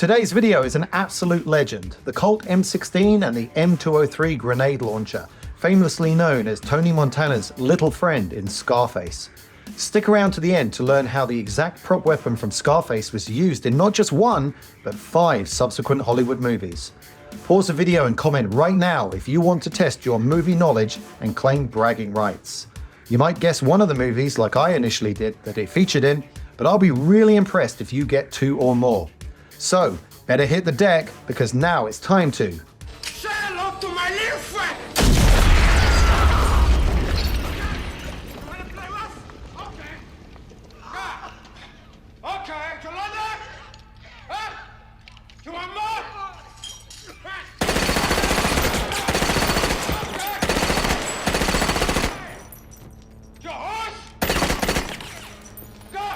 Today's video is an absolute legend, the Colt M16 and the M203 grenade launcher, famously known as Tony Montana's little friend in Scarface. Stick around to the end to learn how the exact prop weapon from Scarface was used in not just one, but 5 subsequent Hollywood movies. Pause the video and comment right now if you want to test your movie knowledge and claim bragging rights. You might guess one of the movies, like I initially did, that it featured in, but I'll be really impressed if you get 2 or more. So, better hit the deck, because now it's time to... Say hello to my little friend! You wanna play rough? Okay. Okay, you like that? Huh? You want more? Your horse? Go!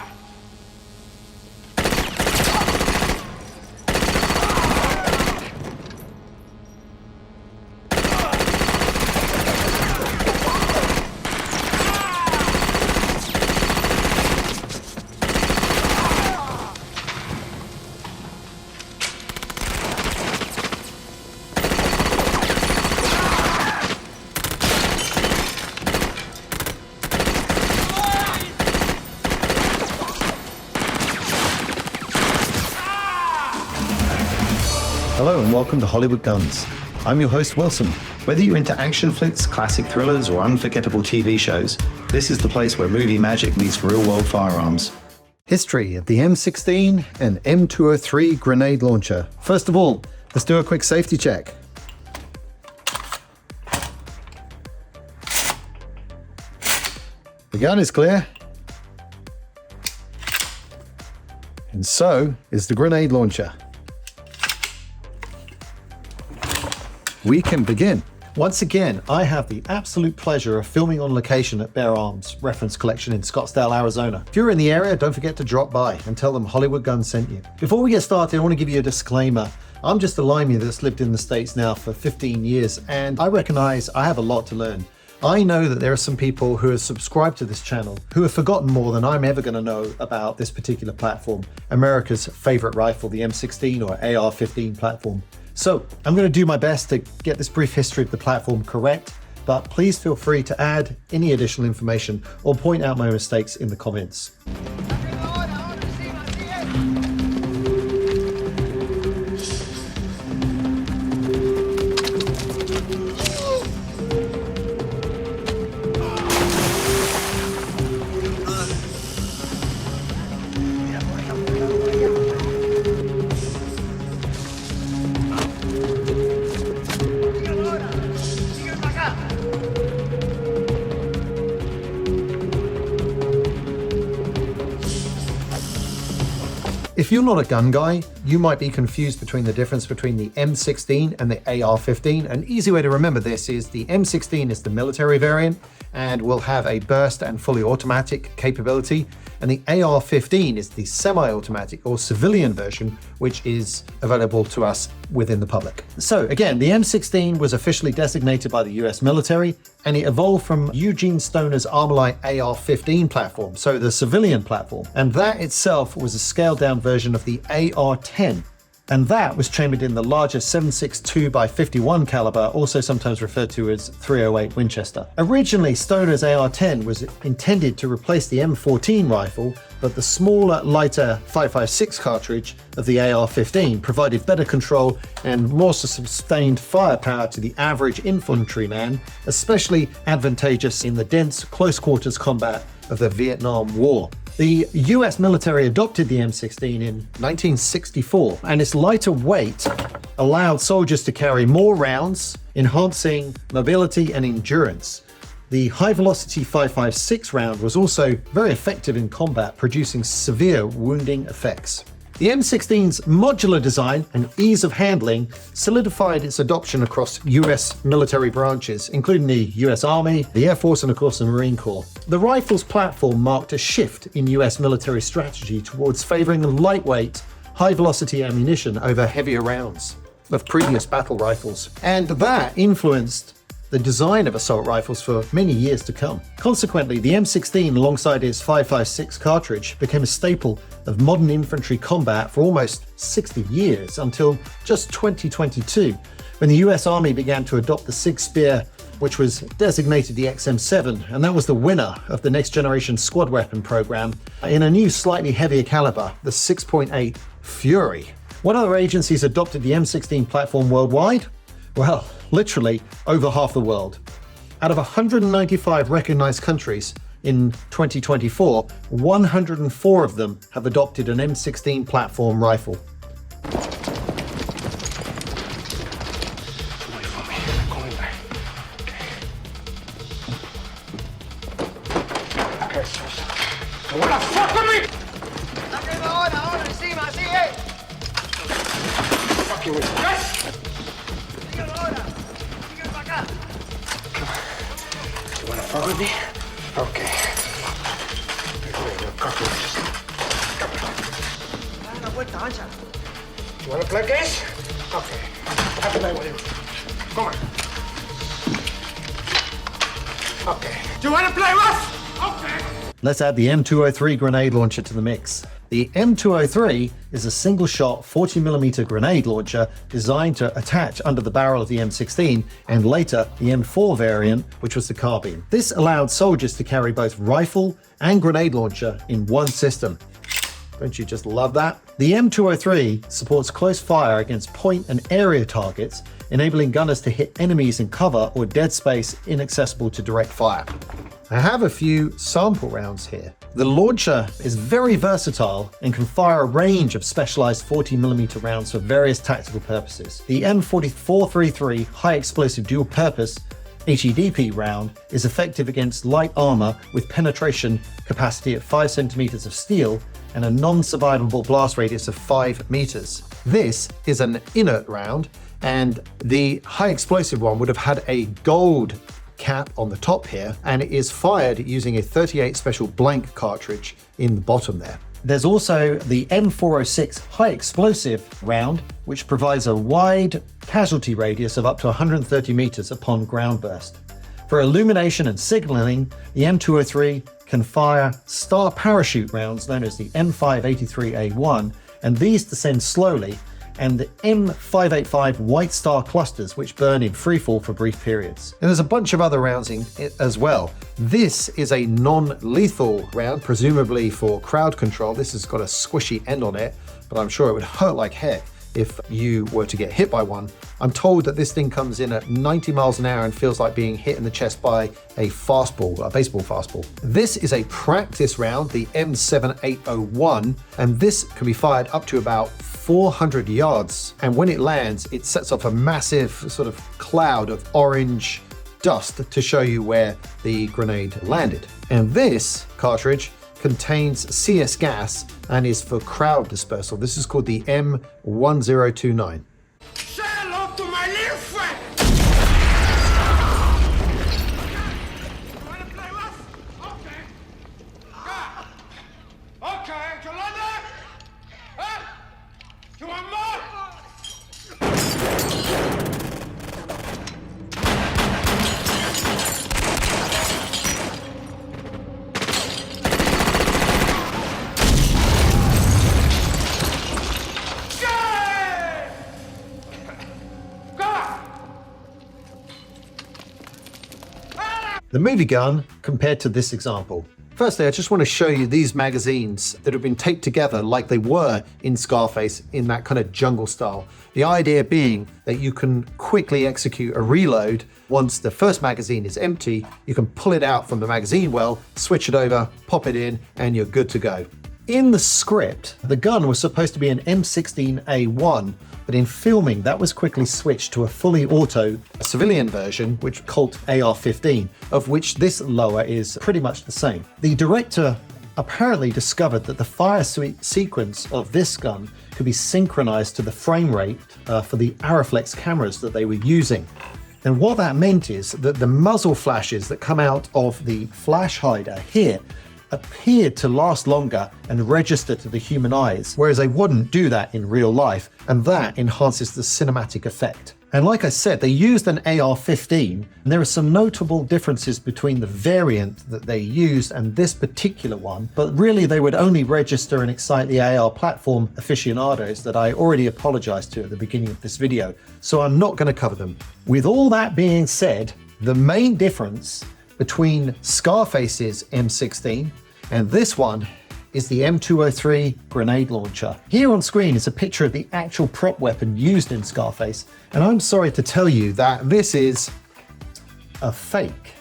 Hello and welcome to Hollywood Guns. I'm your host Wilson. Whether you're into action flicks, classic thrillers, or unforgettable TV shows, this is the place where movie magic meets real-world firearms. History of the M16 and M203 grenade launcher. First of all, let's do a quick safety check. The gun is clear. And so is the grenade launcher. We can begin. Once again, I have the absolute pleasure of filming on location at Bear Arms Reference Collection in Scottsdale, Arizona. If you're in the area, don't forget to drop by and tell them Hollywood Guns sent you. Before we get started, I want to give you a disclaimer. I'm just a limey that's lived in the States now for 15 years, and I recognize I have a lot to learn. I know that there are some people who have subscribed to this channel who have forgotten more than I'm ever going to know about this particular platform, America's favorite rifle, the M16 or AR-15 platform. So I'm going to do my best to get this brief history of the platform correct, but please feel free to add any additional information or point out my mistakes in the comments. If you're not a gun guy, you might be confused between the difference between the M16 and the AR-15. An easy way to remember this is the M16 is the military variant and will have a burst and fully automatic capability, and the AR-15 is the semi-automatic or civilian version, which is available to us within the public. So again, the M16 was officially designated by the US military, and it evolved from Eugene Stoner's Armalite AR-15 platform, so the civilian platform, and that itself was a scaled-down version of the AR-10. And that was chambered in the larger 7.62 by 51 caliber, also sometimes referred to as .308 Winchester. Originally, Stoner's AR-10 was intended to replace the M14 rifle, but the smaller, lighter 5.56 cartridge of the AR-15 provided better control and more sustained firepower to the average infantryman, especially advantageous in the dense, close-quarters combat of the Vietnam War. The US military adopted the M16 in 1964, and its lighter weight allowed soldiers to carry more rounds, enhancing mobility and endurance. The high-velocity 5.56 round was also very effective in combat, producing severe wounding effects. The M16's modular design and ease of handling solidified its adoption across US military branches, including the US Army, the Air Force, and of course the Marine Corps. The rifle's platform marked a shift in US military strategy towards favoring lightweight, high-velocity ammunition over heavier rounds of previous battle rifles. And that influenced the design of assault rifles for many years to come. Consequently, the M16 alongside its 5.56 cartridge became a staple of modern infantry combat for almost 60 years until just 2022, when the US Army began to adopt the Sig Speer, which was designated the XM7, and that was the winner of the Next Generation Squad Weapon program in a new slightly heavier caliber, the 6.8 Fury. What other agencies adopted the M16 platform worldwide? Well, literally over half the world. Out of 195 recognized countries in 2024, 104 of them have adopted an M16 platform rifle. What the fuck with me? Fucking with me. Yes! You wanna fuck with me? Okay. You wanna play games? Okay. Have to play with you. Come on. Okay. Do you wanna play rough? Okay. Let's add the M203 grenade launcher to the mix. The M203 is a single-shot 40mm grenade launcher designed to attach under the barrel of the M16 and later the M4 variant, which was the carbine. This allowed soldiers to carry both rifle and grenade launcher in one system. Don't you just love that? The M203 supports close fire against point and area targets, enabling gunners to hit enemies in cover or dead space inaccessible to direct fire. I have a few sample rounds here. The launcher is very versatile and can fire a range of specialized 40mm rounds for various tactical purposes. The M433 high explosive dual purpose HEDP round is effective against light armor with penetration capacity at 5 centimeters of steel and a non-survivable blast radius of 5 meters. This is an inert round, and the high explosive one would have had a gold cap on the top here, and it is fired using a 38 special blank cartridge in the bottom there. There's also the M406 high explosive round, which provides a wide casualty radius of up to 130 meters upon ground burst. For illumination and signaling, the M203 can fire star parachute rounds known as the M583A1, and these descend slowly, and the M585 White Star clusters, which burn in freefall for brief periods. And there's a bunch of other rounds in it as well. This is a non-lethal round, presumably for crowd control. This has got a squishy end on it, but I'm sure it would hurt like heck if you were to get hit by one. I'm told that this thing comes in at 90 miles an hour and feels like being hit in the chest by a fastball, a baseball fastball. This is a practice round, the M7801, and this can be fired up to about 400 yards. And when it lands, it sets off a massive sort of cloud of orange dust to show you where the grenade landed. And this cartridge contains CS gas and is for crowd dispersal. This is called the M1029. Say hello to my little friend! You wanna play rough? Okay. Yeah. Okay, Yolanda? Huh? You want more? The movie gun compared to this example. Firstly, I just want to show you these magazines that have been taped together like they were in Scarface in that kind of jungle style. The idea being that you can quickly execute a reload. Once the first magazine is empty, you can pull it out from the magazine well, switch it over, pop it in, and you're good to go. In the script, the gun was supposed to be an M16A1, but in filming, that was quickly switched to a fully auto civilian version, which Colt AR-15, of which this lower is pretty much the same. The director apparently discovered that the fire sequence of this gun could be synchronized to the frame rate for the Araflex cameras that they were using. And what that meant is that the muzzle flashes that come out of the flash hider here appeared to last longer and register to the human eyes, whereas they wouldn't do that in real life, and that enhances the cinematic effect. And like I said, they used an AR-15, and there are some notable differences between the variant that they used and this particular one, but really they would only register and excite the AR platform aficionados that I already apologized to at the beginning of this video, so I'm not going to cover them. With all that being said, the main difference between Scarface's M16 and this one is the M203 grenade launcher. Here on screen is a picture of the actual prop weapon used in Scarface, and I'm sorry to tell you that this is a fake.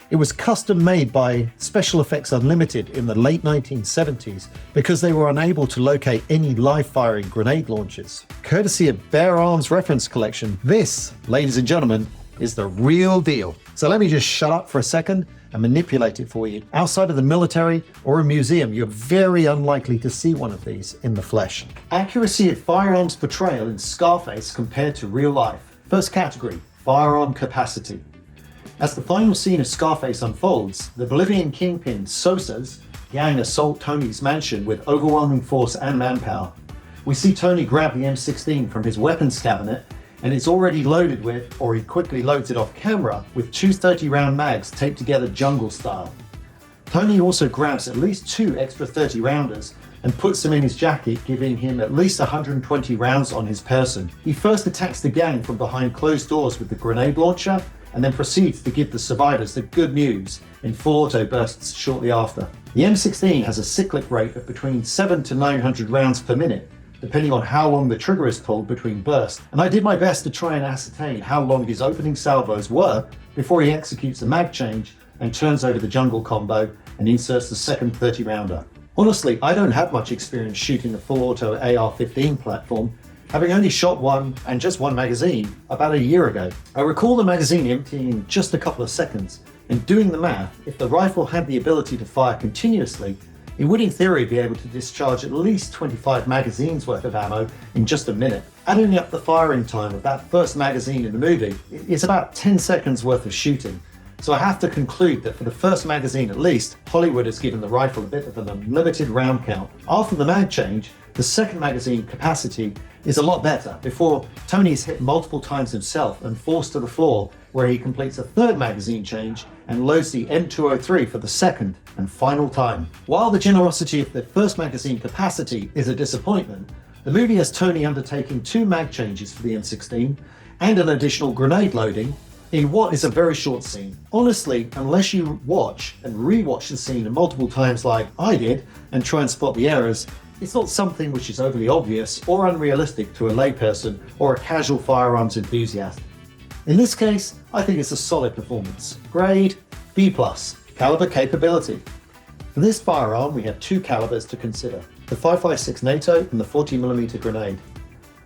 It was custom made by Special Effects Unlimited in the late 1970s because they were unable to locate any live firing grenade launchers. Courtesy of Bear Arms Reference Collection, this, ladies and gentlemen, is the real deal. So let me just shut up for a second and manipulate it for you. Outside of the military or a museum, you're very unlikely to see one of these in the flesh. Accuracy of firearms portrayal in Scarface compared to real life. First category, firearm capacity. As the final scene of Scarface unfolds, the Bolivian kingpin Sosa's gang assault Tony's mansion with overwhelming force and manpower. We see Tony grab the M16 from his weapons cabinet, and it's already loaded with, or he quickly loads it off camera, with two 30-round mags taped together jungle style. Tony also grabs at least two extra 30-rounders and puts them in his jacket, giving him at least 120 rounds on his person. He first attacks the gang from behind closed doors with the grenade launcher, and then proceeds to give the survivors the good news in full auto bursts shortly after. The M16 has a cyclic rate of between 700 to 900 rounds per minute, depending on how long the trigger is pulled between bursts, and I did my best to try and ascertain how long his opening salvos were before he executes a mag change and turns over the jungle combo and inserts the second 30-rounder. Honestly, I don't have much experience shooting the full auto AR-15 platform, having only shot one and just one magazine about a year ago. I recall the magazine emptying in just a couple of seconds, and doing the math, if the rifle had the ability to fire continuously, it would in theory be able to discharge at least 25 magazines worth of ammo in just a minute. Adding up the firing time of that first magazine in the movie, it's about 10 seconds worth of shooting. So I have to conclude that for the first magazine at least, Hollywood has given the rifle a bit of an unlimited round count. After the mag change, the second magazine capacity is a lot better before Tony is hit multiple times himself and forced to the floor, where he completes a third magazine change and loads the M203 for the second and final time. While the generosity of the first magazine capacity is a disappointment, the movie has Tony undertaking two mag changes for the M16 and an additional grenade loading in what is a very short scene. Honestly, unless you watch and re-watch the scene multiple times like I did and try and spot the errors, it's not something which is overly obvious or unrealistic to a layperson or a casual firearms enthusiast. In this case, I think it's a solid performance. Grade B+. Caliber capability. For this firearm, we have two calibers to consider: the 5.56 NATO and the 40mm grenade.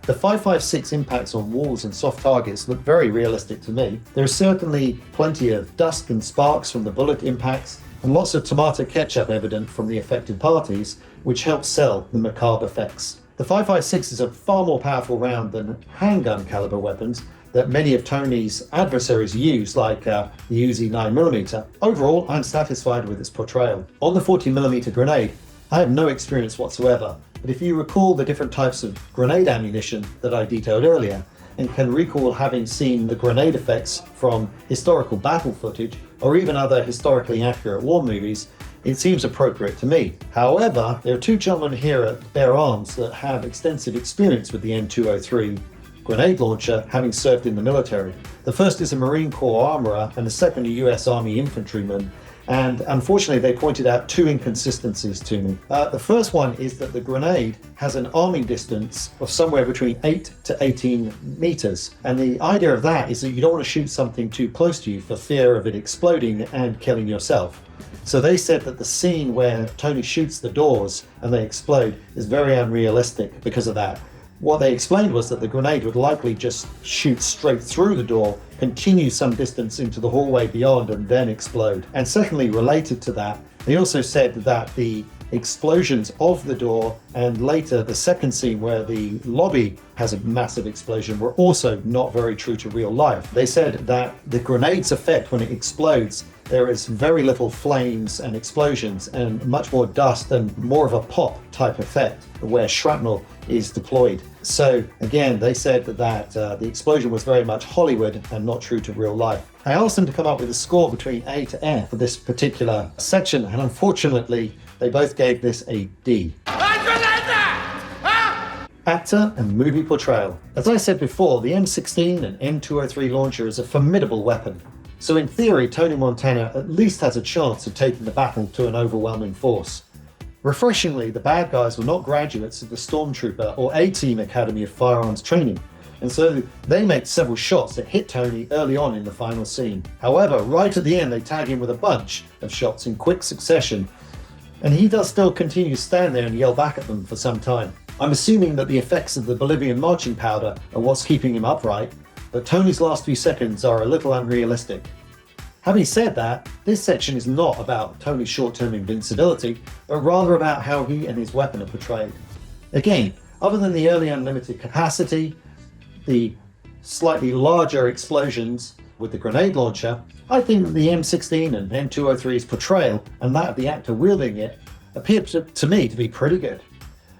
The 5.56 impacts on walls and soft targets look very realistic to me. There is certainly plenty of dust and sparks from the bullet impacts, and lots of tomato ketchup evident from the affected parties, which helps sell the macabre effects. The 5.56 is a far more powerful round than handgun caliber weapons that many of Tony's adversaries use, like the Uzi 9mm. Overall, I'm satisfied with its portrayal. On the 40mm grenade, I have no experience whatsoever, but if you recall the different types of grenade ammunition that I detailed earlier, and can recall having seen the grenade effects from historical battle footage or even other historically accurate war movies, it seems appropriate to me. However, there are two gentlemen here at Bear Arms that have extensive experience with the M203 grenade launcher, having served in the military. The first is a Marine Corps armorer and the second a US Army infantryman, and unfortunately they pointed out two inconsistencies to me. The first one is that the grenade has an arming distance of somewhere between 8 to 18 meters, and the idea of that is that you don't want to shoot something too close to you for fear of it exploding and killing yourself. So they said that the scene where Tony shoots the doors and they explode is very unrealistic because of that. What they explained was that the grenade would likely just shoot straight through the door, continue some distance into the hallway beyond, and then explode. And secondly, related to that, they also said that the explosions of the door and later the second scene where the lobby has a massive explosion were also not very true to real life. They said that the grenade's effect when it explodes, there is very little flames and explosions and much more dust and more of a pop type effect where shrapnel is deployed. So again, they said that the explosion was very much Hollywood and not true to real life. I asked them to come up with a score between A to F for this particular section, and unfortunately, they both gave this a D. Actor and movie portrayal. As I said before, the M16 and M203 launcher is a formidable weapon. So in theory, Tony Montana at least has a chance of taking the battle to an overwhelming force. Refreshingly, the bad guys were not graduates of the Stormtrooper or A-Team Academy of Firearms training, and so they make several shots that hit Tony early on in the final scene. However, right at the end, they tag him with a bunch of shots in quick succession, and he does still continue to stand there and yell back at them for some time. I'm assuming that the effects of the Bolivian marching powder are what's keeping him upright, but Tony's last few seconds are a little unrealistic. Having said that, this section is not about Tony's short-term invincibility, but rather about how he and his weapon are portrayed. Again, other than the early unlimited capacity, the slightly larger explosions with the grenade launcher, I think that the M16 and M203's portrayal and that of the actor wielding it appeared to me to be pretty good.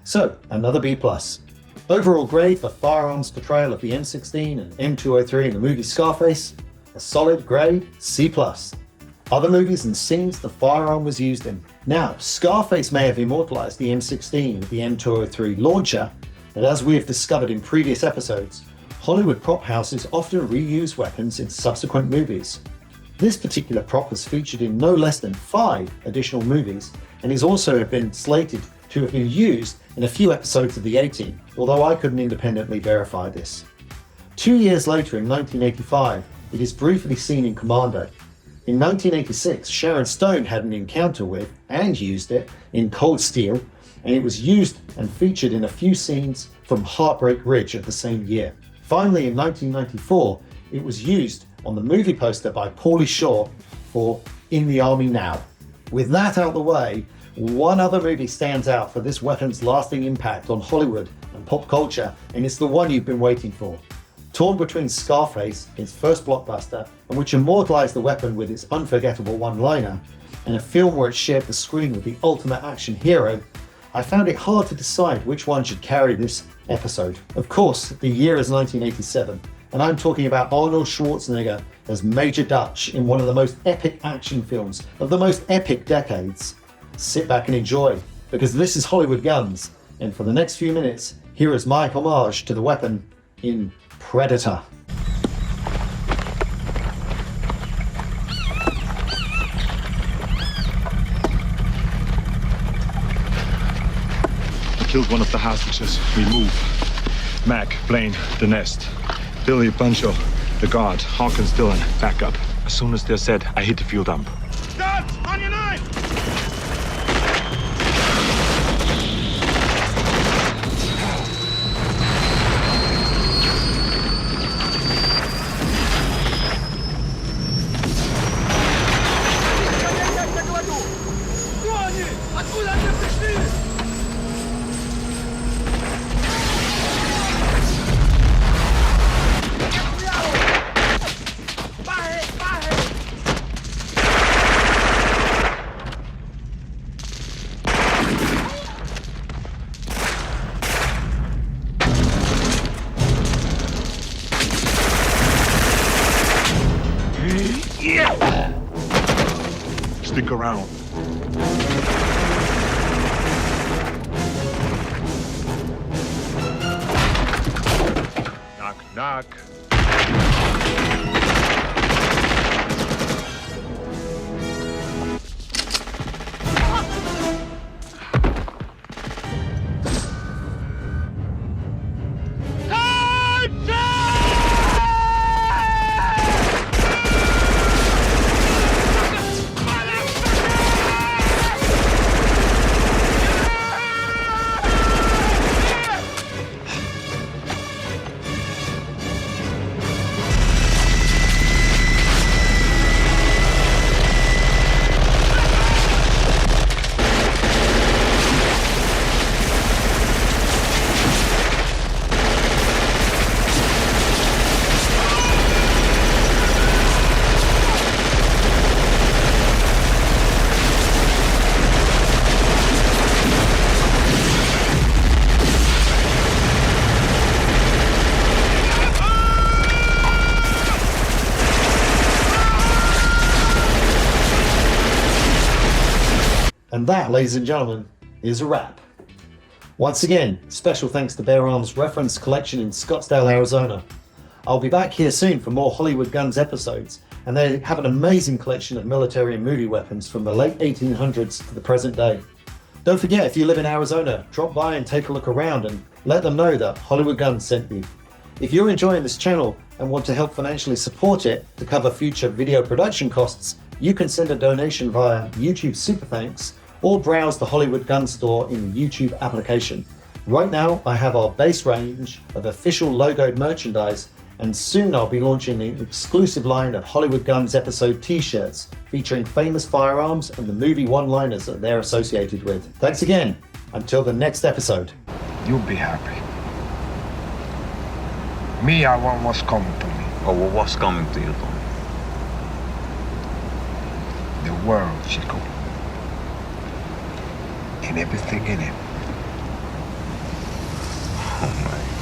So, another B+. Overall grade for Firearms portrayal of the M16 and M203 in the movie Scarface, a solid grade C+. Other movies and scenes the Firearm was used in. Now, Scarface may have immortalized the M16 with the M203 launcher, but as we have discovered in previous episodes, Hollywood prop houses often reuse weapons in subsequent movies. This particular prop was featured in no less than 5 additional movies and is also been slated to have been used in a few episodes of the A-Team, although I couldn't independently verify this. 2 years later, in 1985, it is briefly seen in Commando. In 1986, Sharon Stone had an encounter with and used it in Cold Steel, and it was used and featured in a few scenes from Heartbreak Ridge of the same year. Finally, in 1994, it was used on the movie poster by Pauly Shore for In the Army Now. With that out of the way, one other movie stands out for this weapon's lasting impact on Hollywood and pop culture, and it's the one you've been waiting for. Torn between Scarface, its first blockbuster, and which immortalized the weapon with its unforgettable one-liner, and a film where it shared the screen with the ultimate action hero, I found it hard to decide which one should carry this episode. Of course, the year is 1987, and I'm talking about Arnold Schwarzenegger as Major Dutch in one of the most epic action films of the most epic decades. Sit back and enjoy, because this is Hollywood Guns, and for the next few minutes, here is my homage to the weapon in Predator. I killed one of the hostages. We move. Mac, Blaine, the nest. Billy, Pancho, the guard. Hawkins, Dylan, back up. As soon as they're set, I hit the fuel dump. Guards, on your knife! Stick around. Knock, knock. And that, ladies and gentlemen, is a wrap. Once again, special thanks to Bear Arms Reference Collection in Scottsdale, Arizona. I'll be back here soon for more Hollywood Guns episodes, and they have an amazing collection of military and movie weapons from the late 1800s to the present day. Don't forget, if you live in Arizona, drop by and take a look around and let them know that Hollywood Guns sent you. If you're enjoying this channel and want to help financially support it to cover future video production costs, you can send a donation via YouTube Super Thanks or browse the Hollywood Gun store in the YouTube application. Right now, I have our base range of official logoed merchandise, and soon I'll be launching an exclusive line of Hollywood Guns episode t-shirts featuring famous firearms and the movie one-liners that they're associated with. Thanks again. Until the next episode. You'll be happy. Me, I want what's coming to me. Oh, well, what's coming to you, Tony? The world, Chico. And everything in it. Oh, my